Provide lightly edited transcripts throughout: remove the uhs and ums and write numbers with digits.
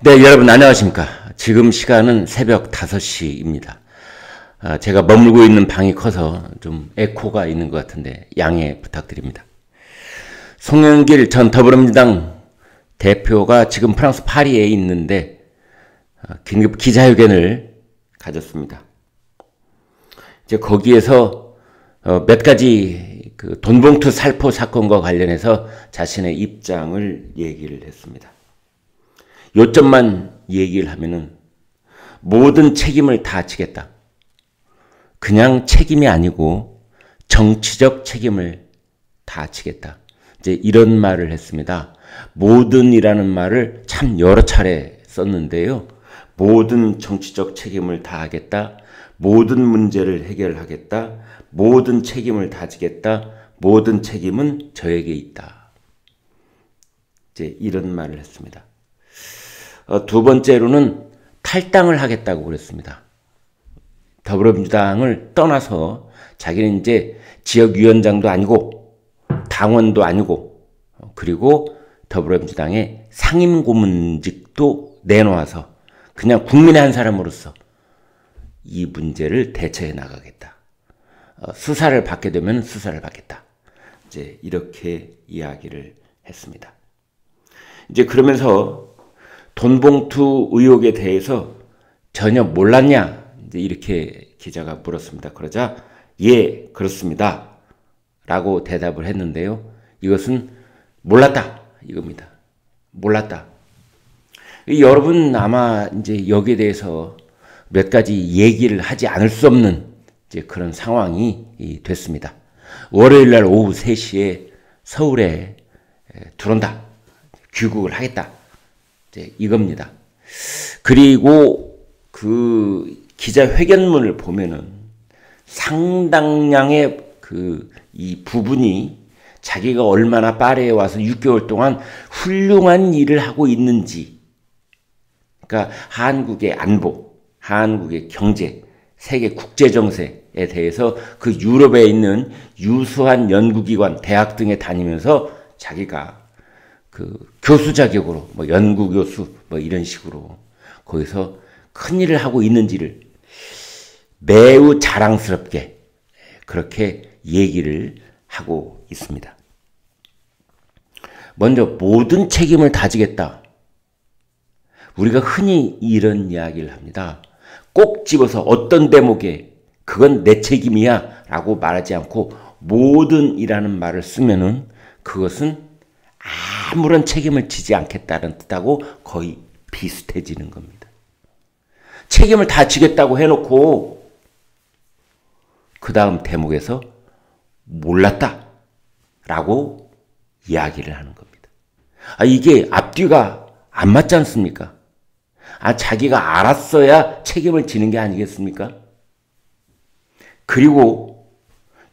네, 여러분 안녕하십니까. 지금 시간은 새벽 5시입니다. 제가 머물고 있는 방이 커서 좀 에코가 있는 것 같은데 양해 부탁드립니다. 송영길 전 더불어민주당 대표가 지금 프랑스 파리에 있는데 긴급 기자회견을 가졌습니다. 이제 거기에서 몇 가지 그 돈봉투 살포 사건과 관련해서 자신의 입장을 얘기를 했습니다. 요점만 얘기를 하면은 모든 책임을 다 지겠다. 그냥 책임이 아니고 정치적 책임을 다 지겠다. 이제 이런 말을 했습니다. 모든이라는 말을 참 여러 차례 썼는데요. 모든 정치적 책임을 다 하겠다. 모든 문제를 해결하겠다. 모든 책임을 다 지겠다. 모든 책임은 저에게 있다. 이제 이런 말을 했습니다. 두 번째로는 탈당을 하겠다고 그랬습니다. 더불어민주당을 떠나서 자기는 이제 지역위원장도 아니고 당원도 아니고 그리고 더불어민주당의 상임고문직도 내놓아서 그냥 국민의 한 사람으로서 이 문제를 대처해 나가겠다. 수사를 받게 되면 수사를 받겠다. 이제 이렇게 이야기를 했습니다. 이제 그러면서 돈봉투 의혹에 대해서 전혀 몰랐냐? 이제 이렇게 기자가 물었습니다. 그러자 예, 그렇습니다. 라고 대답을 했는데요. 이것은 몰랐다. 이겁니다. 몰랐다. 여러분 아마 이제 여기에 대해서 몇 가지 얘기를 하지 않을 수 없는 이제 그런 상황이 됐습니다. 월요일 날 오후 3시에 서울에 들어온다. 귀국을 하겠다. 이제 이겁니다. 그리고 그 기자회견문을 보면은 상당량의 이 부분이 자기가 얼마나 파리에 와서 6개월 동안 훌륭한 일을 하고 있는지, 그러니까 한국의 안보, 한국의 경제, 세계 국제 정세에 대해서 그 유럽에 있는 유수한 연구기관, 대학 등에 다니면서 자기가 그 교수 자격으로 뭐 연구교수 뭐 이런 식으로 거기서 큰일을 하고 있는지를 매우 자랑스럽게 그렇게 얘기를 하고 있습니다. 먼저 모든 책임을 다지겠다. 우리가 흔히 이런 이야기를 합니다. 꼭 집어서 어떤 대목에 그건 내 책임이야 라고 말하지 않고 모든이라는 말을 쓰면은 그것은 아무런 책임을 지지 않겠다는 뜻하고 거의 비슷해지는 겁니다. 책임을 다 지겠다고 해놓고 그 다음 대목에서 몰랐다 라고 이야기를 하는 겁니다. 이게 앞뒤가 안 맞지 않습니까? 자기가 알았어야 책임을 지는 게 아니겠습니까? 그리고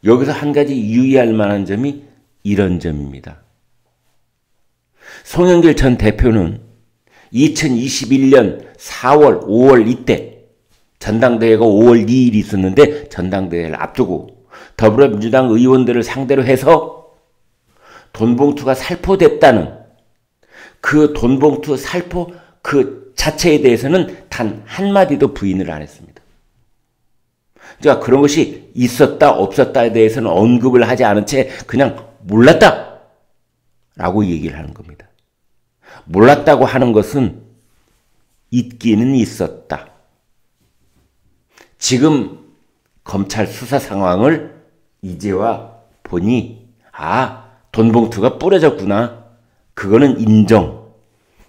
여기서 한 가지 유의할 만한 점이 이런 점입니다. 송영길 전 대표는 2021년 4월, 5월 이때 전당대회가 5월 2일이 있었는데 전당대회를 앞두고 더불어민주당 의원들을 상대로 해서 돈봉투가 살포됐다는 그 돈봉투 살포 그 자체에 대해서는 단 한마디도 부인을 안 했습니다. 그러니까 그런 것이 있었다 없었다에 대해서는 언급을 하지 않은 채 그냥 몰랐다 라고 얘기를 하는 겁니다. 몰랐다고 하는 것은 있기는 있었다. 지금 검찰 수사 상황을 이제와 보니 돈봉투가 뿌려졌구나. 그거는 인정.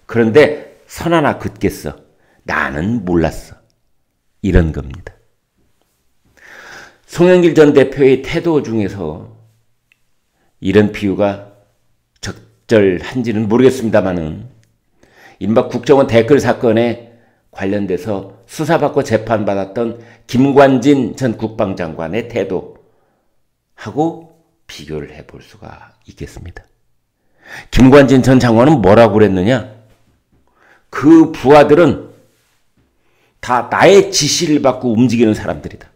그런데 선 하나 긋겠어. 나는 몰랐어. 이런 겁니다. 송영길 전 대표의 태도 중에서 이런 비유가 적절한지는 모르겠습니다만은 이른바 국정원 댓글 사건에 관련돼서 수사받고 재판받았던 김관진 전 국방장관의 태도하고 비교를 해볼 수가 있겠습니다. 김관진 전 장관은 뭐라고 그랬느냐? 그 부하들은 다 나의 지시를 받고 움직이는 사람들이다.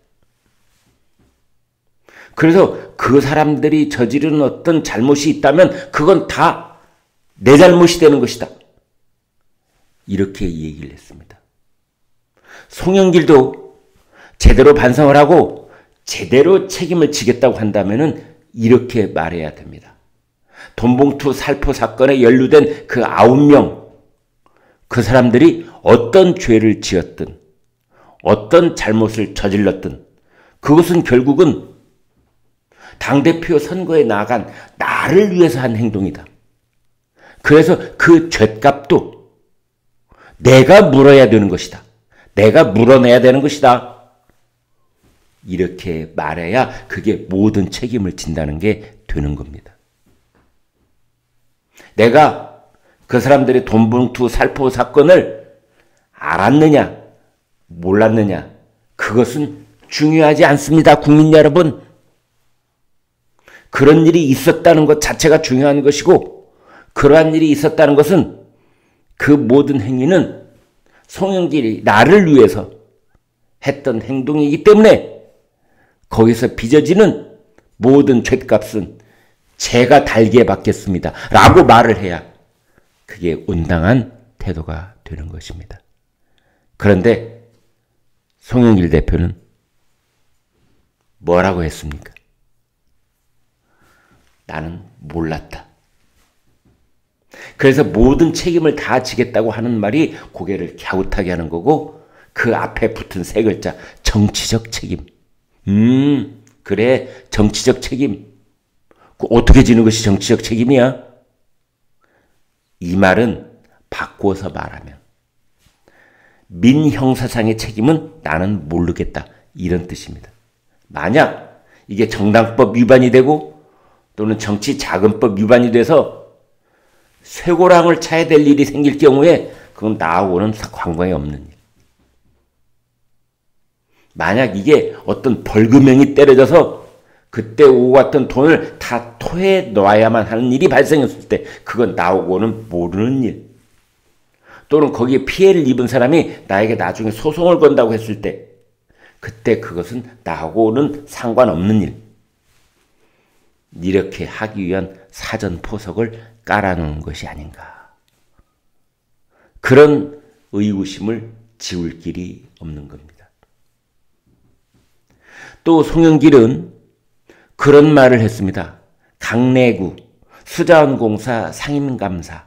그래서 그 사람들이 저지르는 어떤 잘못이 있다면 그건 다 내 잘못이 되는 것이다. 이렇게 얘기를 했습니다. 송영길도 제대로 반성을 하고 제대로 책임을 지겠다고 한다면은 이렇게 말해야 됩니다. 돈봉투 살포 사건에 연루된 그 9명, 그 사람들이 어떤 죄를 지었든 어떤 잘못을 저질렀든 그것은 결국은 당대표 선거에 나간 나를 위해서 한 행동이다. 그래서 그 죗값도 내가 물어야 되는 것이다. 내가 물어내야 되는 것이다. 이렇게 말해야 그게 모든 책임을 진다는 게 되는 겁니다. 내가 그 사람들의 돈봉투 살포 사건을 알았느냐 몰랐느냐 그것은 중요하지 않습니다. 국민 여러분. 그런 일이 있었다는 것 자체가 중요한 것이고 그러한 일이 있었다는 것은 그 모든 행위는 송영길이 나를 위해서 했던 행동이기 때문에 거기서 빚어지는 모든 죗값은 제가 달게 받겠습니다. 라고 말을 해야 그게 온당한 태도가 되는 것입니다. 그런데 송영길 대표는 뭐라고 했습니까? 나는 몰랐다. 그래서 모든 책임을 다 지겠다고 하는 말이 고개를 갸웃하게 하는 거고 그 앞에 붙은 세 글자 정치적 책임. 그래 정치적 책임. 어떻게 지는 것이 정치적 책임이야? 이 말은 바꿔서 말하면 민형사상의 책임은 나는 모르겠다. 이런 뜻입니다. 만약 이게 정당법 위반이 되고 또는 정치자금법 위반이 돼서 쇠고랑을 차야 될 일이 생길 경우에 그건 나하고는 관계가 없는 일. 만약 이게 어떤 벌금형이 때려져서 그때 오고 갔던 돈을 다 토해 놔야만 하는 일이 발생했을 때 그건 나하고는 모르는 일. 또는 거기에 피해를 입은 사람이 나에게 나중에 소송을 건다고 했을 때 그때 그것은 나하고는 상관없는 일. 이렇게 하기 위한 사전 포석을 깔아놓은 것이 아닌가. 그런 의구심을 지울 길이 없는 겁니다. 또 송영길은 그런 말을 했습니다. 강내구 수자원공사 상임감사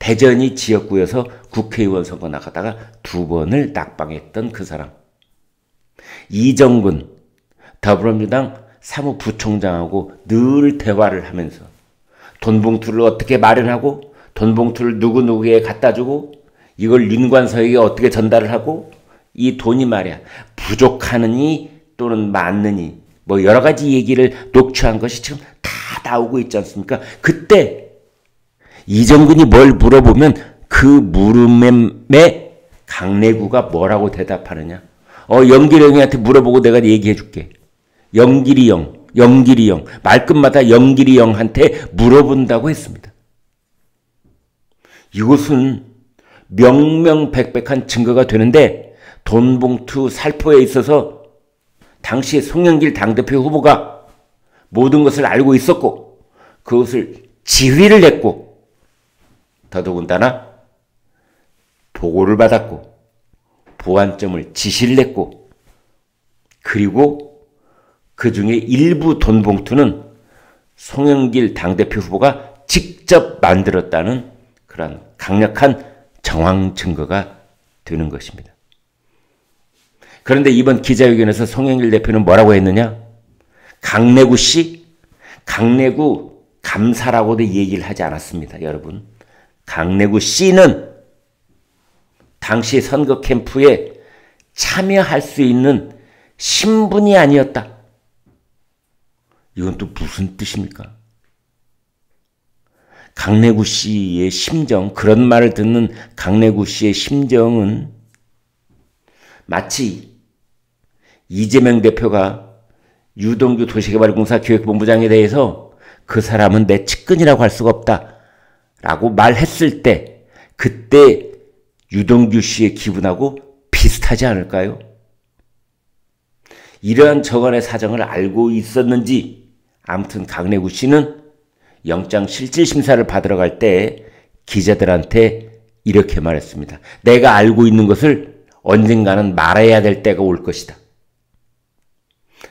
대전이 지역구여서 국회의원 선거 나가다가 2번을 낙방했던 그 사람. 이정근 더불어민주당 사무부총장하고 늘 대화를 하면서 돈봉투를 어떻게 마련하고 돈봉투를 누구누구에게 갖다 주고 이걸 윤관서에게 어떻게 전달을 하고 이 돈이 말이야 부족하느니 또는 많느니 뭐 여러 가지 얘기를 녹취한 것이 지금 다 나오고 있지 않습니까? 그때 이정근이 뭘 물어보면 그 물음에 강내구가 뭐라고 대답하느냐? 영길이 형한테 물어보고 내가 얘기해 줄게. 영길이 형 말끝마다 영길이 형한테 물어본다고 했습니다. 이것은 명명백백한 증거가 되는데 돈봉투 살포에 있어서 당시 송영길 당대표 후보가 모든 것을 알고 있었고 그것을 지휘를 했고 더더군다나 보고를 받았고 보완점을 지시를 했고 그리고 그 중에 일부 돈봉투는 송영길 당대표 후보가 직접 만들었다는 그런 강력한 정황 증거가 되는 것입니다. 그런데 이번 기자회견에서 송영길 대표는 뭐라고 했느냐? 강내구 씨, 강내구 감사라고도 얘기를 하지 않았습니다. 여러분. 강내구 씨는 당시 선거 캠프에 참여할 수 있는 신분이 아니었다. 이건 또 무슨 뜻입니까? 강내구 씨의 심정, 그런 말을 듣는 강내구 씨의 심정은 마치 이재명 대표가 유동규 도시개발공사 기획본부장에 대해서 그 사람은 내 측근이라고 할 수가 없다 라고 말했을 때 그때 유동규 씨의 기분하고 비슷하지 않을까요? 이러한 저간의 사정을 알고 있었는지 아무튼 강내구 씨는 영장실질심사를 받으러 갈 때 기자들한테 이렇게 말했습니다. 내가 알고 있는 것을 언젠가는 말해야 될 때가 올 것이다.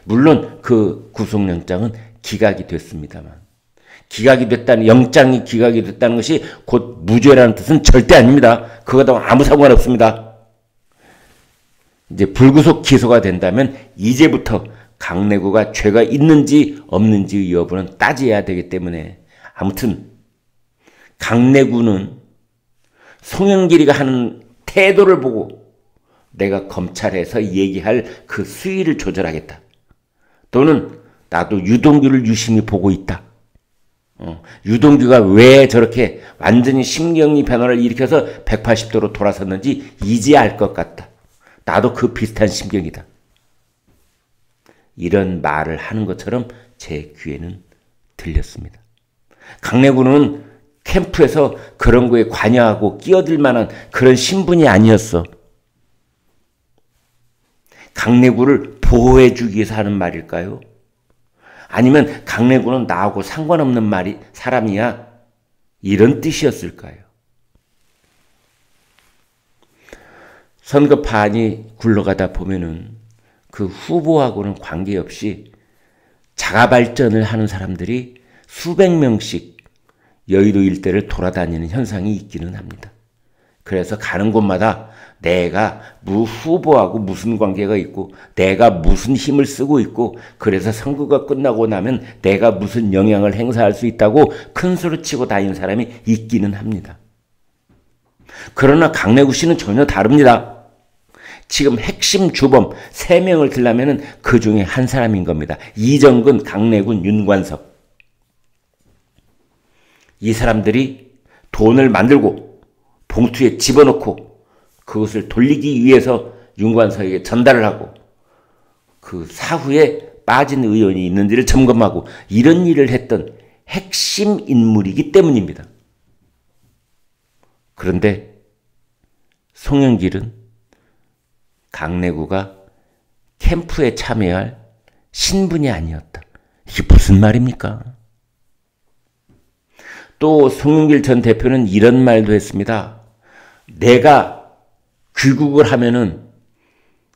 물론 그 구속영장은 기각이 됐습니다만, 영장이 기각이 됐다는 것이 곧 무죄라는 뜻은 절대 아닙니다. 그거랑 아무 상관없습니다. 이제 불구속 기소가 된다면 이제부터 강내구가 죄가 있는지 없는지 여부는 따져야 되기 때문에, 아무튼 강내구는 송영길이가 하는 태도를 보고 내가 검찰에서 얘기할 그 수위를 조절하겠다. 또는 나도 유동규를 유심히 보고 있다. 유동규가 왜 저렇게 완전히 심경리 변화를 일으켜서 180도로 돌아섰는지 이제 알 것 같다. 나도 그 비슷한 심경이다. 이런 말을 하는 것처럼 제 귀에는 들렸습니다. 강내구는 캠프에서 그런 거에 관여하고 끼어들 만한 그런 신분이 아니었어. 강내구를 보호해주기 위해서 하는 말일까요? 아니면 강내구는 나하고 상관없는 사람이야, 이런 뜻이었을까요? 선거판이 굴러가다 보면은 그 후보하고는 관계없이 자가발전을 하는 사람들이 수백 명씩 여의도 일대를 돌아다니는 현상이 있기는 합니다. 그래서 가는 곳마다 내가 후보하고 무슨 관계가 있고 내가 무슨 힘을 쓰고 있고 그래서 선거가 끝나고 나면 내가 무슨 영향을 행사할 수 있다고 큰소리치고 다니는 사람이 있기는 합니다. 그러나 강내구 씨는 전혀 다릅니다. 지금 핵심 주범 3명을 들라면 그 중에 한 사람인 겁니다. 이정근, 강내군, 윤관석. 이 사람들이 돈을 만들고 봉투에 집어넣고 그것을 돌리기 위해서 윤관석에게 전달을 하고 그 사후에 빠진 의원이 있는지를 점검하고 이런 일을 했던 핵심 인물이기 때문입니다. 그런데 송영길은 강내구가 캠프에 참여할 신분이 아니었다. 이게 무슨 말입니까? 또 송영길 전 대표는 이런 말도 했습니다. 내가 귀국을 하면은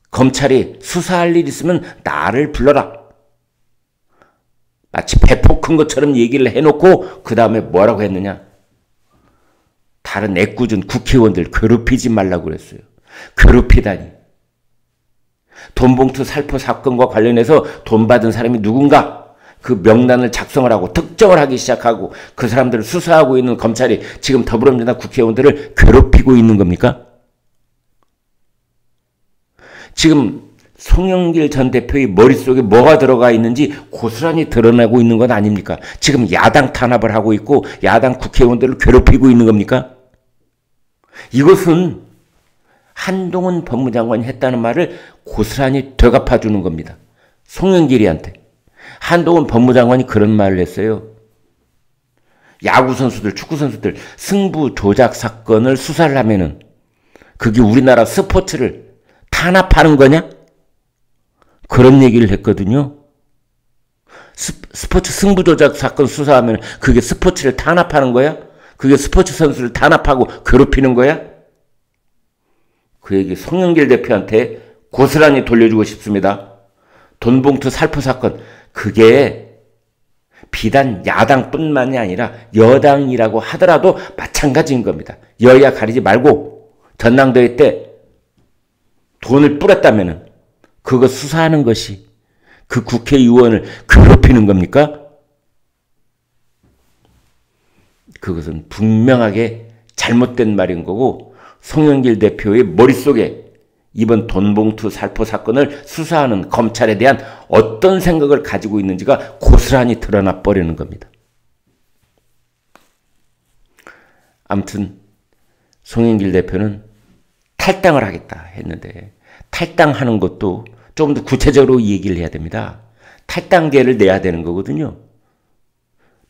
검찰이 수사할 일 있으면 나를 불러라. 마치 배포 큰 것처럼 얘기를 해놓고 그 다음에 뭐라고 했느냐. 다른 애꿎은 국회의원들 괴롭히지 말라고 그랬어요. 괴롭히다니. 돈봉투 살포 사건과 관련해서 돈 받은 사람이 누군가 그 명단을 작성을 하고 특정을 하기 시작하고 그 사람들을 수사하고 있는 검찰이 지금 더불어민주당 국회의원들을 괴롭히고 있는 겁니까? 지금 송영길 전 대표의 머릿속에 뭐가 들어가 있는지 고스란히 드러나고 있는 것 아닙니까? 지금 야당 탄압을 하고 있고 야당 국회의원들을 괴롭히고 있는 겁니까? 이것은 한동훈 법무장관이 했다는 말을 고스란히 되갚아주는 겁니다. 송영길이한테. 한동훈 법무장관이 그런 말을 했어요. 야구선수들, 축구선수들 승부 조작 사건을 수사를 하면은 그게 우리나라 스포츠를 탄압하는 거냐? 그런 얘기를 했거든요. 스포츠 승부 조작 사건 수사하면 그게 스포츠를 탄압하는 거야? 그게 스포츠 선수를 탄압하고 괴롭히는 거야? 그 얘기 송영길 대표한테 고스란히 돌려주고 싶습니다. 돈봉투 살포 사건, 그게 비단 야당뿐만이 아니라 여당이라고 하더라도 마찬가지인 겁니다. 여야 가리지 말고 전당대회 때 돈을 뿌렸다면 그거 수사하는 것이 그 국회의원을 괴롭히는 겁니까? 그것은 분명하게 잘못된 말인 거고 송영길 대표의 머릿속에 이번 돈봉투 살포 사건을 수사하는 검찰에 대한 어떤 생각을 가지고 있는지가 고스란히 드러나 버리는 겁니다. 아무튼 송영길 대표는 탈당을 하겠다 했는데 탈당하는 것도 좀 더 구체적으로 얘기를 해야 됩니다. 탈당계를 내야 되는 거거든요.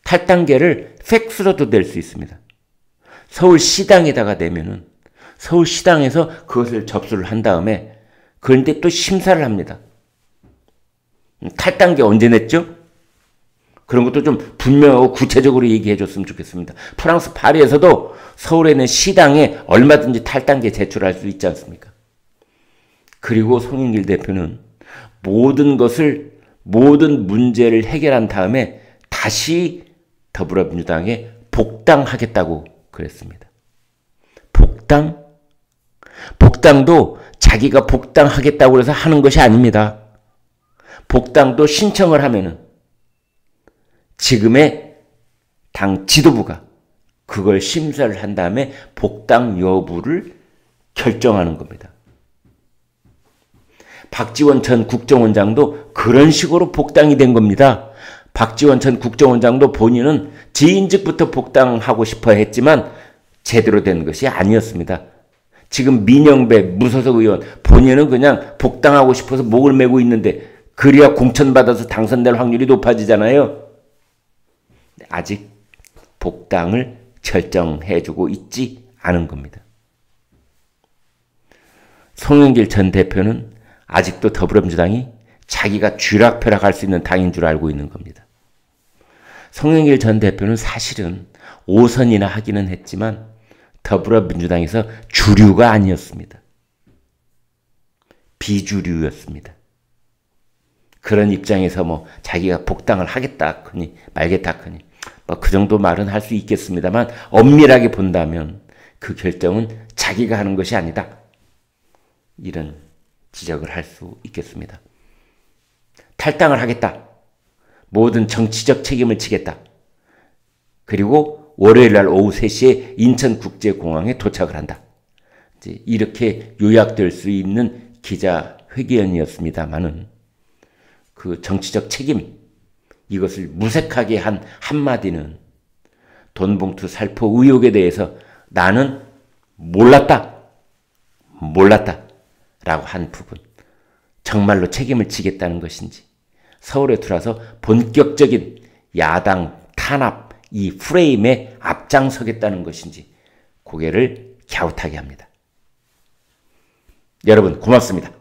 탈당계를 팩스로도 낼 수 있습니다. 서울시당에다가 내면은 서울시당에서 그것을 접수를 한 다음에 그런데 또 심사를 합니다. 탈당계 언제 냈죠? 그런 것도 좀 분명하고 구체적으로 얘기해 줬으면 좋겠습니다. 프랑스 파리에서도 서울에 있는 시당에 얼마든지 탈당계 제출할 수 있지 않습니까? 그리고 송영길 대표는 모든 문제를 해결한 다음에 다시 더불어민주당에 복당하겠다고 그랬습니다. 복당도 자기가 복당하겠다고 해서 하는 것이 아닙니다. 복당도 신청을 하면은 지금의 당 지도부가 그걸 심사를 한 다음에 복당 여부를 결정하는 겁니다. 박지원 전 국정원장도 그런 식으로 복당이 된 겁니다. 박지원 전 국정원장도 본인은 지인직부터 복당하고 싶어 했지만 제대로 된 것이 아니었습니다. 지금 민영배 무소속 의원 본인은 그냥 복당하고 싶어서 목을 메고 있는데 그래야 공천받아서 당선될 확률이 높아지잖아요. 아직 복당을 결정해주고 있지 않은 겁니다. 송영길 전 대표는 아직도 더불어민주당이 자기가 쥐락펴락할 수 있는 당인 줄 알고 있는 겁니다. 송영길 전 대표는 사실은 5선이나 하기는 했지만 더불어민주당에서 주류가 아니었습니다. 비주류였습니다. 그런 입장에서 자기가 복당을 하겠다 하니 말겠다 하니 그 정도 말은 할 수 있겠습니다만 엄밀하게 본다면 그 결정은 자기가 하는 것이 아니다. 이런 지적을 할 수 있겠습니다. 탈당을 하겠다. 모든 정치적 책임을 지겠다. 그리고 월요일날 오후 3시에 인천국제공항에 도착을 한다. 이렇게 요약될 수 있는 기자회견이었습니다마는 그 정치적 책임, 이것을 무색하게 한 한마디는 돈봉투 살포 의혹에 대해서 나는 몰랐다 라고 한 부분, 정말로 책임을 지겠다는 것인지, 서울에 들어와서 본격적인 야당 탄압 이 프레임에 앞장서겠다는 것인지 고개를 갸웃하게 합니다. 여러분 고맙습니다.